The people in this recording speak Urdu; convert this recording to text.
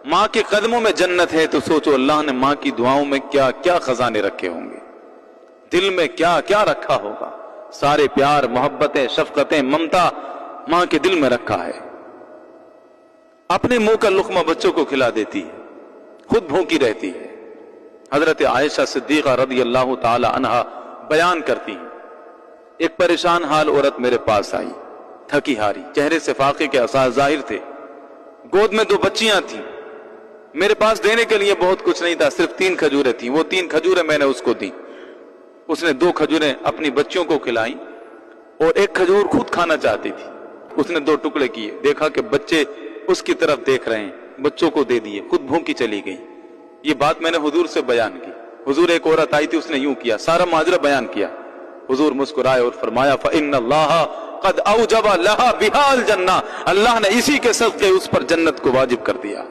ماں کے قدموں میں جنت ہے تو سوچو اللہ نے ماں کی دعاؤں میں کیا کیا خزانے رکھے ہوں گے، دل میں کیا کیا رکھا ہوگا، سارے پیار، محبتیں، شفقتیں، ممتا ماں کے دل میں رکھا ہے۔ اپنے منہ کا لقمہ بچوں کو کھلا دیتی ہے، خود بھوکی رہتی ہے۔ حضرت عائشہ صدیقہ رضی اللہ تعالی عنہا بیان کرتی ہیں، ایک پریشان حال عورت میرے پاس آئی، تھکی ہاری، چہرے سے فاقے کے آثار ظاہر تھے، گود میں 2 بچیاں تھیں، میرے پاس دینے کے لیے بہت کچھ نہیں تھا، صرف 3 کھجوریں تھیں، وہ 3 کھجوریں میں نے اس کو دی، اس نے 2 کھجوریں اپنی بچیوں کو کھلائیں اور 1 کھجور خود کھانا چاہتی تھی، اس نے 2 ٹکڑے کیے، دیکھا کہ بچے اس کی طرف دیکھ رہے ہیں، بچوں کو دے دیے، خود بھوکی چلی گئی۔ یہ بات میں نے حضور سے بیان کی، حضور ایک عورت آئی تھی، اس نے یوں کیا، سارا ماجرا بیان کیا، حضور مسکرائے اور فرمایا فإن اللہ قد اوجب لها بها الجنہ، اللہ نے اسی کے صدقے اس پر جنت کو واجب کر دیا۔